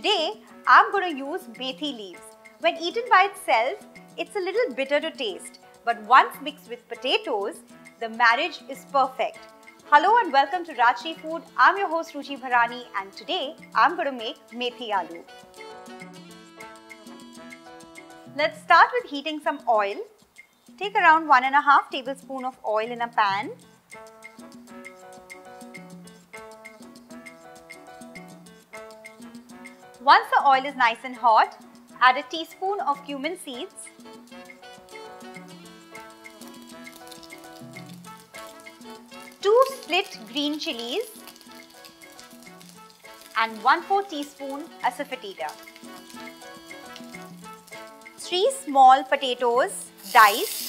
Today, I'm going to use methi leaves. When eaten by itself, it's a little bitter to taste. But once mixed with potatoes, the marriage is perfect. Hello and welcome to Rajshri Food. I'm your host Ruchi Bharani and today I'm going to make methi aloo. Let's start with heating some oil. Take around 1.5 tablespoons of oil in a pan. Once the oil is nice and hot, add a teaspoon of cumin seeds, two split green chilies and 1/4 teaspoon asafoetida. 3 small potatoes diced,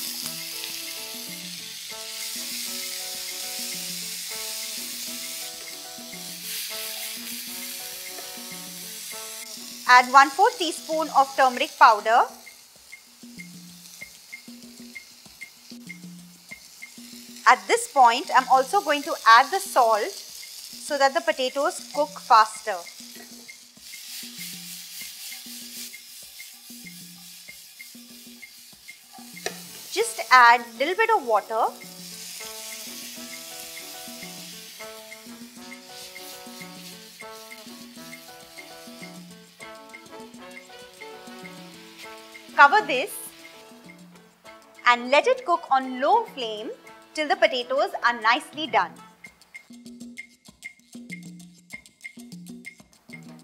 add 1/4 teaspoon of turmeric powder, at this point I'm also going to add the salt so that the potatoes cook faster. Just add a little bit of water. Cover this and let it cook on low flame till the potatoes are nicely done.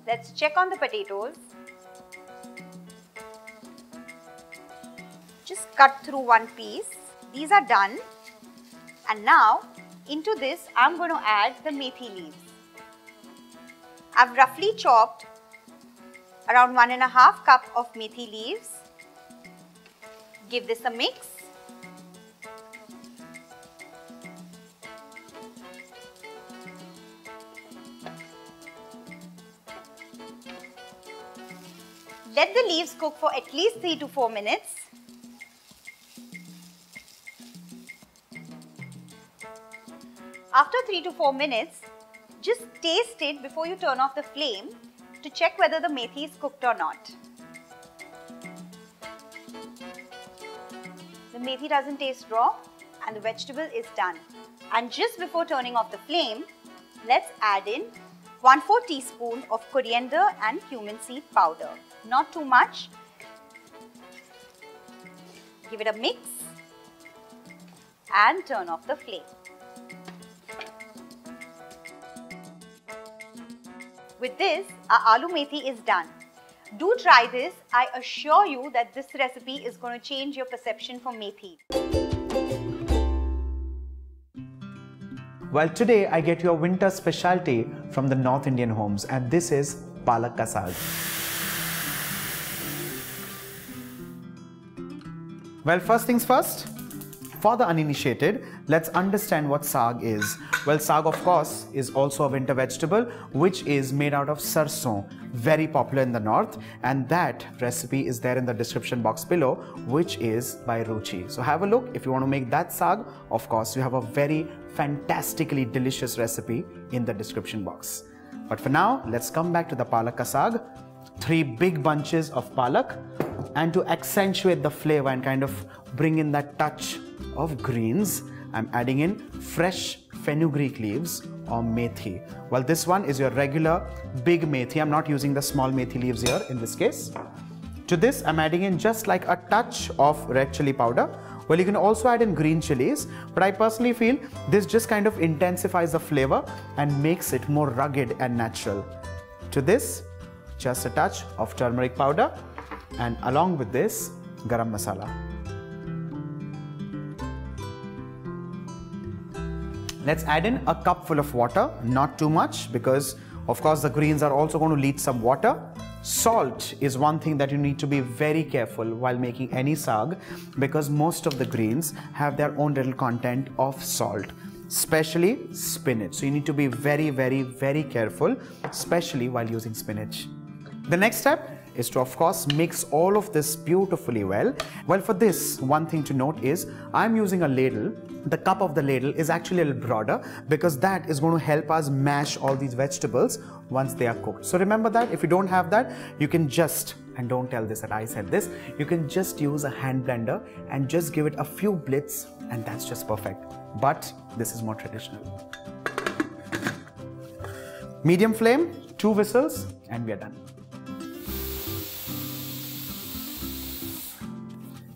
Let's check on the potatoes. Just cut through one piece. These are done. And now into this I'm going to add the methi leaves. I've roughly chopped around 1.5 cup of methi leaves. Give this a mix. Let the leaves cook for at least 3 to 4 minutes. After 3 to 4 minutes, just taste it before you turn off the flame to check whether the methi is cooked or not. The methi doesn't taste raw and the vegetable is done. And just before turning off the flame, let's add in 1/4 teaspoon of coriander and cumin seed powder. Not too much. Give it a mix and turn off the flame. With this, our aloo methi is done. Do try this. I assure you that this recipe is going to change your perception for methi. Well, today I get your winter specialty from the North Indian homes, and this is Palak ka saag. Well, first things first, for the uninitiated, let's understand what saag is. Well, saag of course is also a winter vegetable which is made out of sarson, very popular in the north, and that recipe is there in the description box below, which is by Ruchi. So have a look if you want to make that saag. Of course, you have a very fantastically delicious recipe in the description box. But for now, let's come back to the palak ka saag. 3 big bunches of palak, and to accentuate the flavor and kind of bring in that touch of greens, I'm adding in fresh fenugreek leaves or methi. Well, this one is your regular big methi. I'm not using the small methi leaves here in this case. To this, I'm adding in just like a touch of red chili powder. Well, you can also add in green chilies, but I personally feel this just kind of intensifies the flavor and makes it more rugged and natural. To this, just a touch of turmeric powder, and along with this, garam masala. Let's add in a cup full of water, not too much, because of course the greens are also going to leach some water. Salt is one thing that you need to be very careful while making any saag, because most of the greens have their own little content of salt, especially spinach. So you need to be very, very, very careful, especially while using spinach. The next step is to, of course, mix all of this beautifully well. Well, for this, one thing to note is I'm using a ladle the cup of the ladle is actually a little broader because that is going to help us mash all these vegetables once they are cooked. So remember that if you don't have that, you can just, and don't tell this that I said this, you can just use a hand blender and just give it a few blitz and that's just perfect. But this is more traditional. Medium flame, 2 whistles and we are done.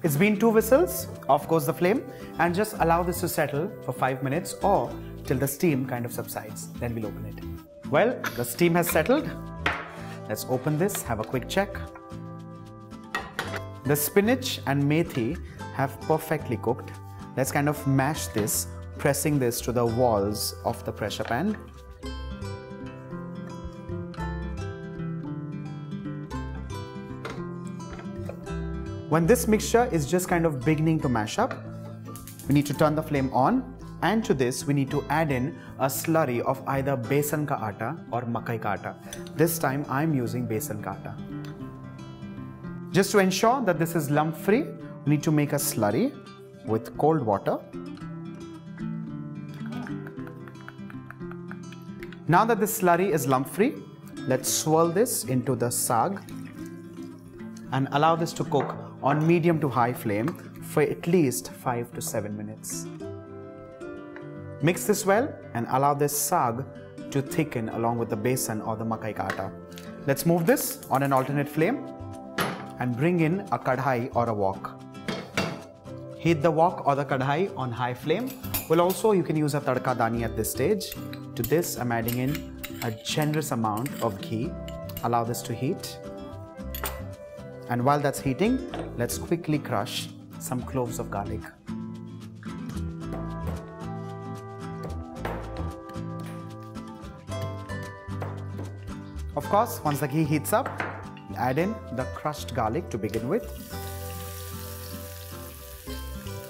It's been 2 whistles, off goes the flame, and just allow this to settle for 5 minutes or till the steam kind of subsides. Then we'll open it. Well, the steam has settled. Let's open this, have a quick check. The spinach and methi have perfectly cooked. Let's kind of mash this, pressing this to the walls of the pressure pan. When this mixture is just kind of beginning to mash up, we need to turn the flame on, and to this we need to add in a slurry of either besan ka atta or makai ka atta. This time I'm using besan ka atta. Just to ensure that this is lump free, we need to make a slurry with cold water. Now that this slurry is lump free, let's swirl this into the saag and allow this to cook on medium to high flame for at least 5 to 7 minutes. Mix this well and allow this saag to thicken along with the besan or the makai ka atta. Let's move this on an alternate flame and bring in a kadhai or a wok. Heat the wok or the kadhai on high flame. Well, also you can use a tadka dani at this stage. To this I'm adding in a generous amount of ghee. Allow this to heat. And while that's heating, let's quickly crush some cloves of garlic. Of course, once the ghee heats up, add in the crushed garlic to begin with.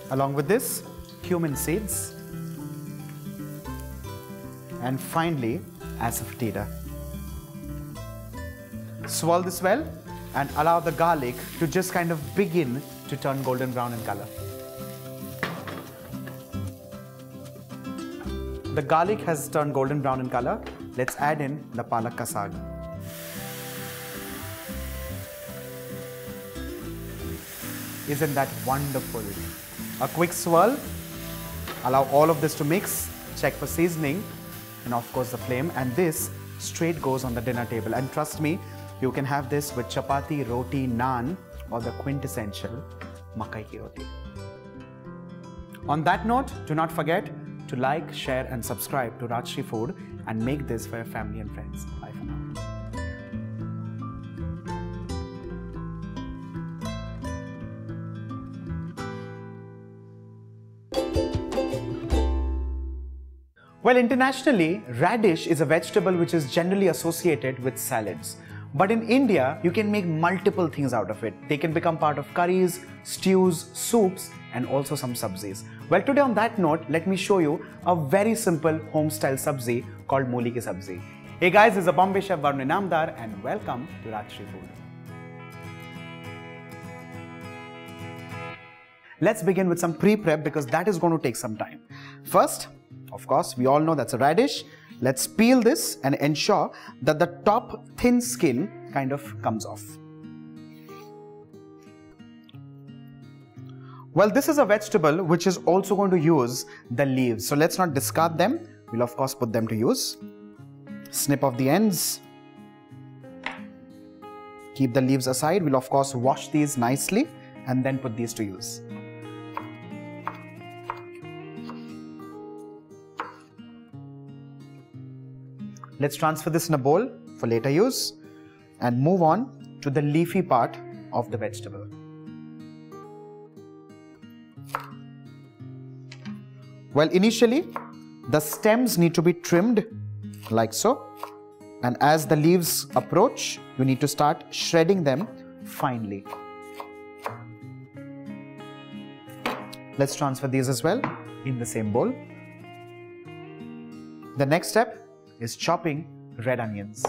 Along with this, cumin seeds. And finally, asafoetida. Swirl this well and allow the garlic to just kind of begin to turn golden brown in color. The garlic has turned golden brown in color. Let's add in the palak ka saag. Isn't that wonderful? A quick swirl. Allow all of this to mix. Check for seasoning and of course the flame, and this straight goes on the dinner table. And trust me, you can have this with chapati, roti, naan, or the quintessential makai ki roti. On that note, do not forget to like, share and subscribe to Rajshri Food and make this for your family and friends. Bye for now. Well, internationally, radish is a vegetable which is generally associated with salads. But in India, you can make multiple things out of it. They can become part of curries, stews, soups, and also some sabzis. Well, today on that note, let me show you a very simple home-style sabzi called Mooli ki sabzi. Hey guys, this is a Bombay chef Varun Inamdar and welcome to Rajshri Food. Let's begin with some pre-prep because that is going to take some time. First, of course, we all know that's a radish. Let's peel this and ensure that the top thin skin kind of comes off. Well, this is a vegetable which is also going to use the leaves. So let's not discard them. We'll of course put them to use. Snip off the ends. Keep the leaves aside. We'll of course wash these nicely and then put these to use. Let's transfer this in a bowl for later use and move on to the leafy part of the vegetable. Well, initially, the stems need to be trimmed like so. And as the leaves approach, you need to start shredding them finely. Let's transfer these as well in the same bowl. The next step is chopping red onions.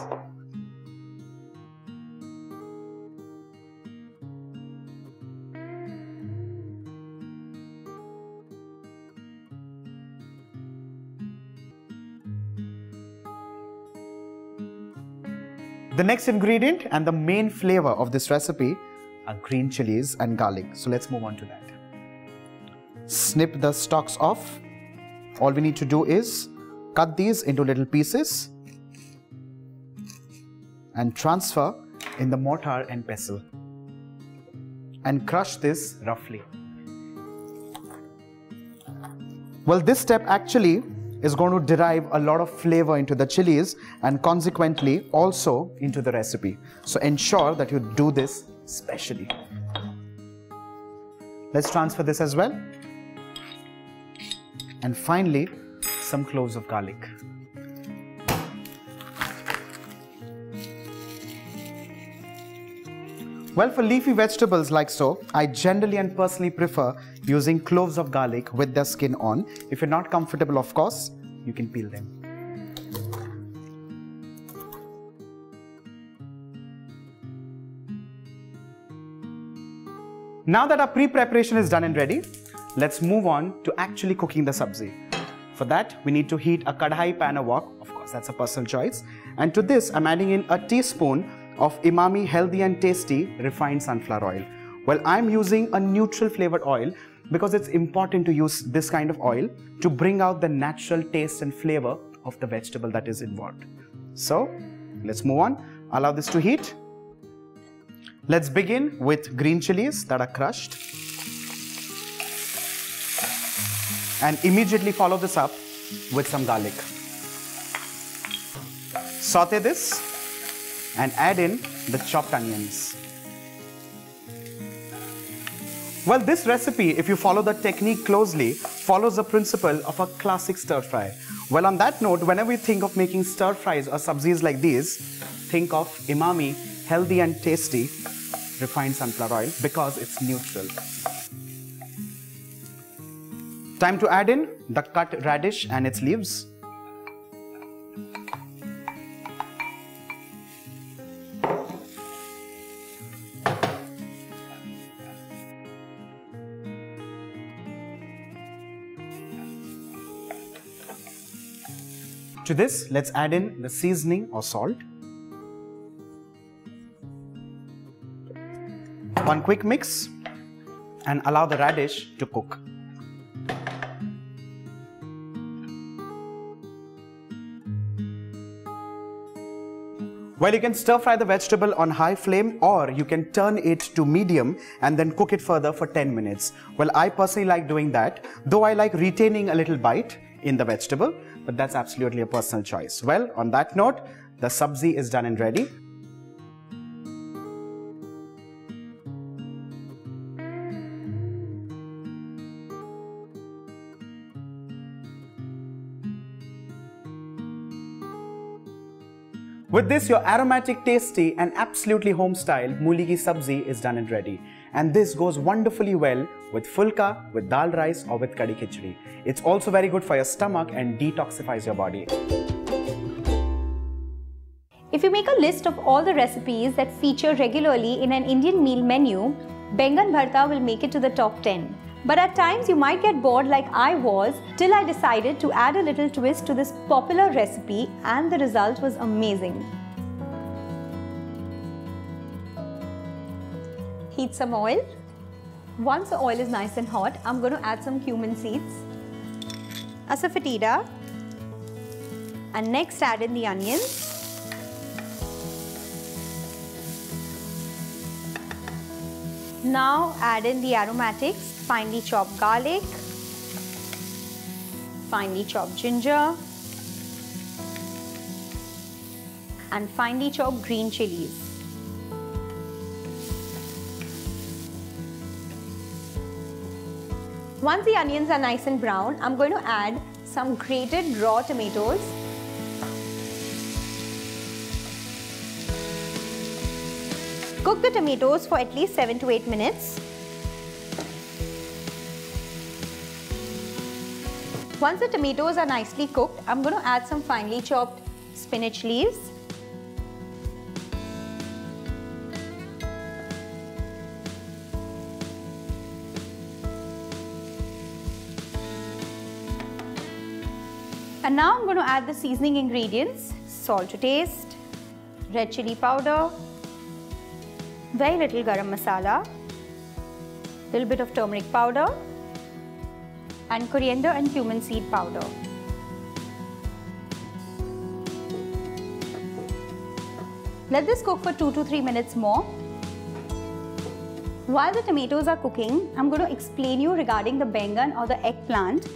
The next ingredient and the main flavor of this recipe are green chilies and garlic. So let's move on to that. Snip the stalks off. All we need to do is cut these into little pieces and transfer in the mortar and pestle and crush this roughly. Well, this step actually is going to derive a lot of flavor into the chilies and consequently also into the recipe. So ensure that you do this specially. Let's transfer this as well. And finally, some cloves of garlic. Well, for leafy vegetables like so, I generally and personally prefer using cloves of garlic with their skin on. If you're not comfortable, of course, you can peel them. Now that our pre-preparation is done and ready, let's move on to actually cooking the sabzi. For that, we need to heat a kadhai pan or wok. Of course, that's a personal choice. And to this, I'm adding in a teaspoon of umami, healthy and tasty refined sunflower oil. Well, I'm using a neutral flavored oil because it's important to use this kind of oil to bring out the natural taste and flavor of the vegetable that is involved. So, let's move on. Allow this to heat. Let's begin with green chilies that are crushed. And immediately follow this up with some garlic. Saute this and add in the chopped onions. Well, this recipe, if you follow the technique closely, follows the principle of a classic stir fry. Well, on that note, whenever you think of making stir fries or sabzis like these, think of umami, healthy and tasty, refined sunflower oil because it's neutral. Time to add in the cut radish and its leaves. To this, let's add in the seasoning or salt. One quick mix and allow the radish to cook. Well, you can stir fry the vegetable on high flame or you can turn it to medium and then cook it further for 10 minutes. Well, I personally like doing that, though I like retaining a little bite in the vegetable, but that's absolutely a personal choice. Well, on that note, the sabzi is done and ready. With this, your aromatic, tasty and absolutely home-style Mooli ki sabzi is done and ready. And this goes wonderfully well with fulka, with dal rice or with kadi khichdi. It's also very good for your stomach and detoxifies your body. If you make a list of all the recipes that feature regularly in an Indian meal menu, Bengan Bharta will make it to the top 10. But at times you might get bored like I was, till I decided to add a little twist to this popular recipe and the result was amazing. Heat some oil. Once the oil is nice and hot, I'm going to add some cumin seeds, asafoetida, and next add in the onions. Now add in the aromatics, finely chopped garlic, finely chopped ginger, and finely chopped green chilies. Once the onions are nice and brown, I'm going to add some grated raw tomatoes. Cook the tomatoes for at least 7 to 8 minutes. Once the tomatoes are nicely cooked, I'm going to add some finely chopped spinach leaves. And now I'm going to add the seasoning ingredients, salt to taste, red chili powder, very little garam masala, little bit of turmeric powder, and coriander and cumin seed powder. Let this cook for 2 to 3 minutes more. While the tomatoes are cooking, I'm going to explain you regarding the bengan or the eggplant.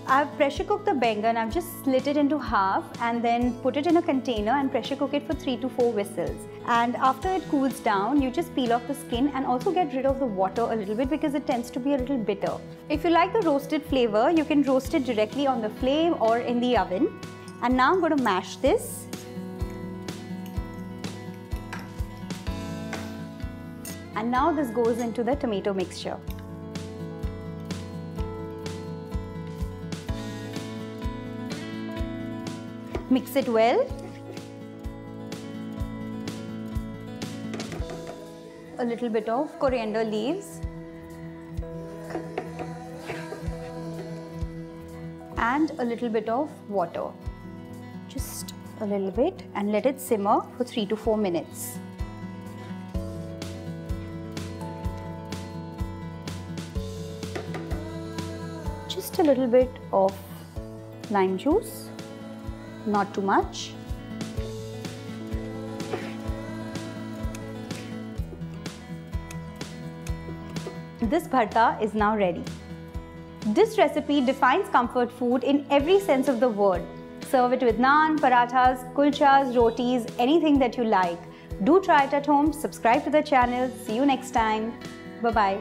I've pressure cooked the bengan. I've just slit it into half and then put it in a container and pressure cook it for 3 to 4 whistles. And after it cools down, you just peel off the skin and also get rid of the water a little bit because it tends to be a little bitter. If you like the roasted flavor, you can roast it directly on the flame or in the oven. And now I'm going to mash this. And now this goes into the tomato mixture. Mix it well. A little bit of coriander leaves. And a little bit of water. Just a little bit, and let it simmer for 3 to 4 minutes. Just a little bit of lime juice, not too much. This bharta is now ready. This recipe defines comfort food in every sense of the word. Serve it with naan, parathas, kulchas, rotis, anything that you like. Do try it at home, subscribe to the channel. See you next time. Bye-bye.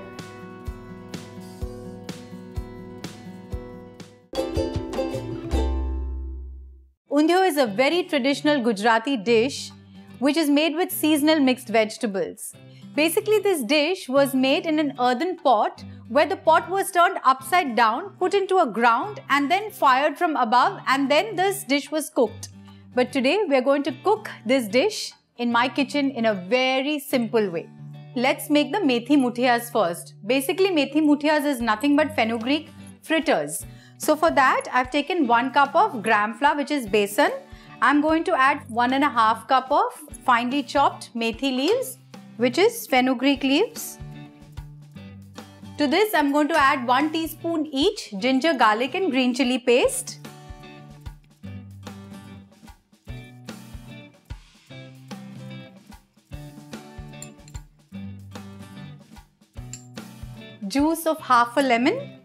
Undhiyu is a very traditional Gujarati dish which is made with seasonal mixed vegetables. Basically, this dish was made in an earthen pot where the pot was turned upside down, put into a ground and then fired from above, and then this dish was cooked. But today we are going to cook this dish in my kitchen in a very simple way. Let's make the methi muthias first. Basically, methi muthias is nothing but fenugreek fritters. So for that, I've taken 1 cup of gram flour, which is besan. I'm going to add 1.5 cup of finely chopped methi leaves, which is fenugreek leaves. To this, I'm going to add 1 teaspoon each ginger, garlic and green chili paste. Juice of half a lemon.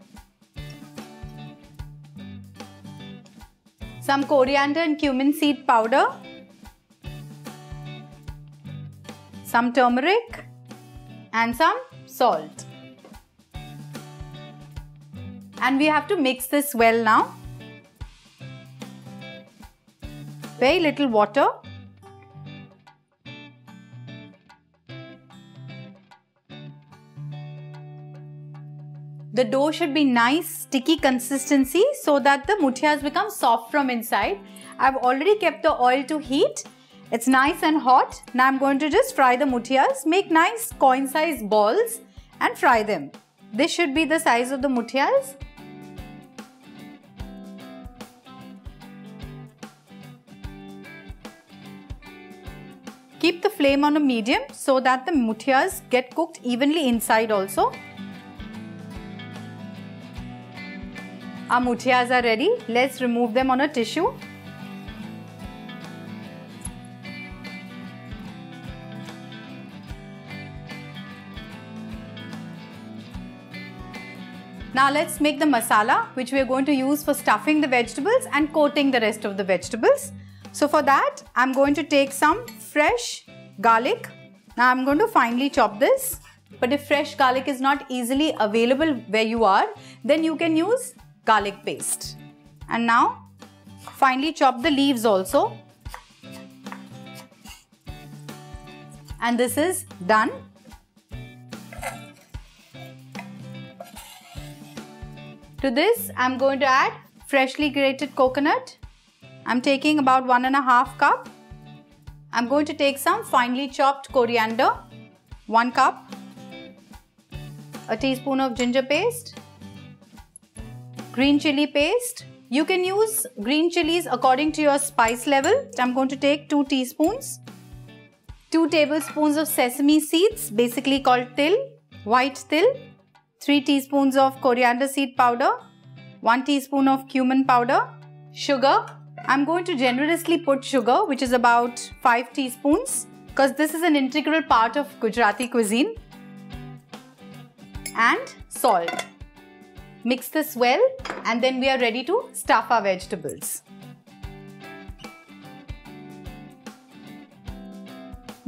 Some coriander and cumin seed powder. Some turmeric and some salt. And we have to mix this well now. Very little water. The dough should be nice, sticky consistency so that the muthias become soft from inside. I've already kept the oil to heat. It's nice and hot. Now I'm going to just fry the muthias. Make nice coin-sized balls and fry them. This should be the size of the muthias. Keep the flame on a medium so that the muthias get cooked evenly inside also. Our muthias are ready. Let's remove them on a tissue. Now let's make the masala, which we are going to use for stuffing the vegetables and coating the rest of the vegetables. So for that, I'm going to take some fresh garlic. Now I'm going to finely chop this. But if fresh garlic is not easily available where you are, then you can use garlic paste. And now finely chop the leaves also. And this is done. To this, I'm going to add freshly grated coconut. I'm taking about 1.5 cup. I'm going to take some finely chopped coriander, 1 cup, a teaspoon of ginger paste, green chili paste. You can use green chilies according to your spice level. I'm going to take 2 teaspoons. 2 tablespoons of sesame seeds, basically called til, white til, 3 teaspoons of coriander seed powder, 1 teaspoon of cumin powder, sugar. I'm going to generously put sugar, which is about 5 teaspoons, because this is an integral part of Gujarati cuisine, and salt. Mix this well, and then we are ready to stuff our vegetables.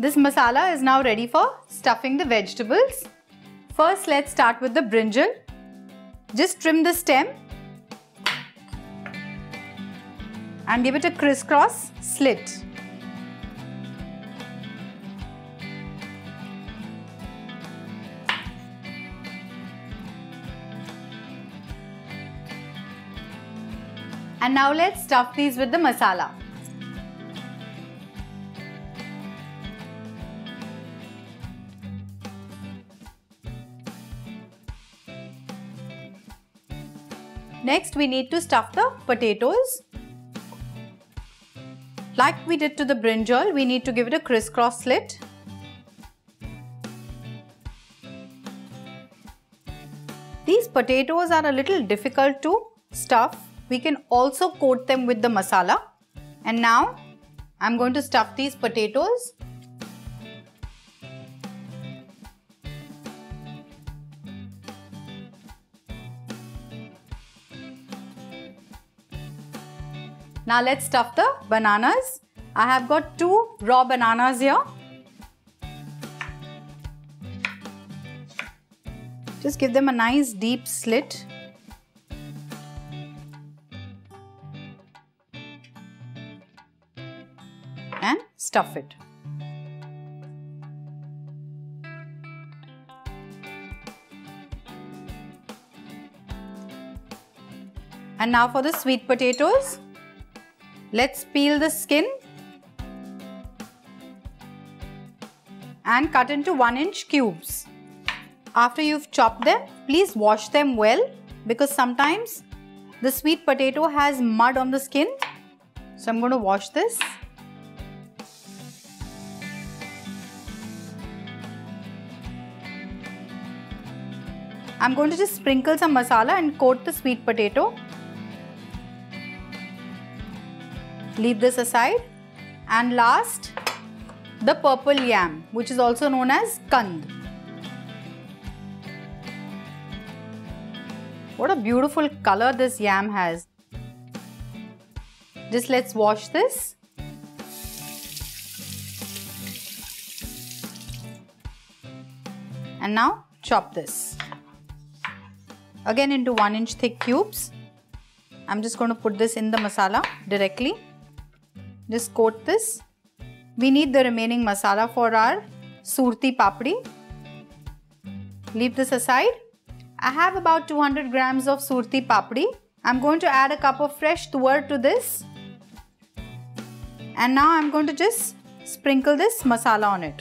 This masala is now ready for stuffing the vegetables. First, let's start with the brinjal. Just trim the stem and give it a crisscross slit. And now let's stuff these with the masala. Next, we need to stuff the potatoes. Like we did to the brinjal, we need to give it a crisscross slit. These potatoes are a little difficult to stuff. We can also coat them with the masala. And now, I'm going to stuff these potatoes. Now let's stuff the bananas. I have got 2 raw bananas here. Just give them a nice deep slit. And stuff it. And now for the sweet potatoes. Let's peel the skin and cut into 1-inch cubes. After you've chopped them, please wash them well, because sometimes the sweet potato has mud on the skin. So I'm going to wash this. I'm going to just sprinkle some masala and coat the sweet potato. Leave this aside. And last, the purple yam, which is also known as kand. What a beautiful color this yam has. Just let's wash this. And now chop this. Again into 1-inch thick cubes. I'm just going to put this in the masala directly. Just coat this. We need the remaining masala for our surti papdi. Leave this aside. I have about 200 grams of surti papdi. I'm going to add a cup of fresh tuar to this. And now I'm going to just sprinkle this masala on it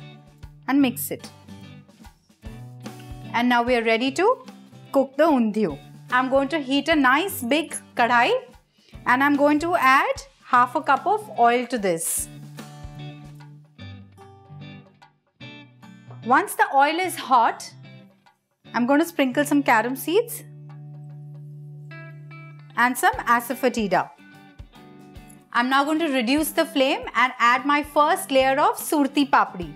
and mix it. And now we are ready to cook the undhiyu. I'm going to heat a nice big kadhai and I'm going to add half a cup of oil to this. Once the oil is hot, I'm going to sprinkle some carom seeds and some asafoetida. I'm now going to reduce the flame and add my first layer of surti papdi.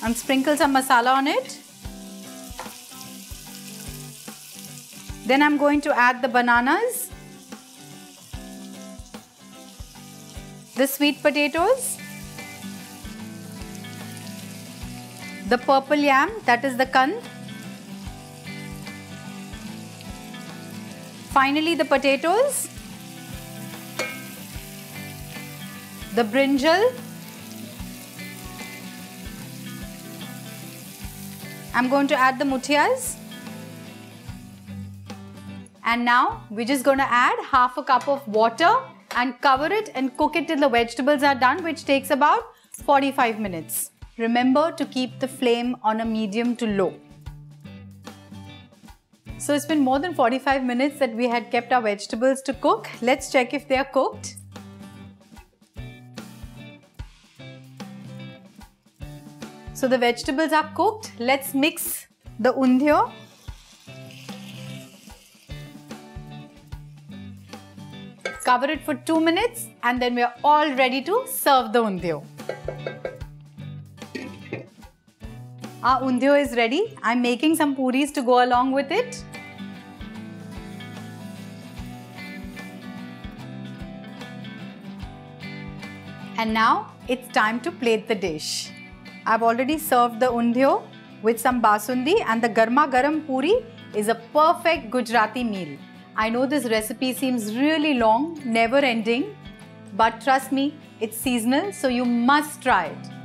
And sprinkle some masala on it. Then I'm going to add the bananas, the sweet potatoes, the purple yam, that is the kand, finally the potatoes, the brinjal, I'm going to add the muthias. And now we're just going to add half a cup of water and cover it and cook it till the vegetables are done, which takes about 45 minutes. Remember to keep the flame on a medium to low. So it's been more than 45 minutes that we had kept our vegetables to cook. Let's check if they are cooked. So the vegetables are cooked. Let's mix the Undhiyu. Cover it for 2 minutes and then we are all ready to serve the Undhiyu. Our Undhiyu is ready. I'm making some puris to go along with it. And now it's time to plate the dish. I've already served the Undhiyu with some basundi, and the garma garam puri is a perfect Gujarati meal. I know this recipe seems really long, never ending, but trust me, it's seasonal, so you must try it.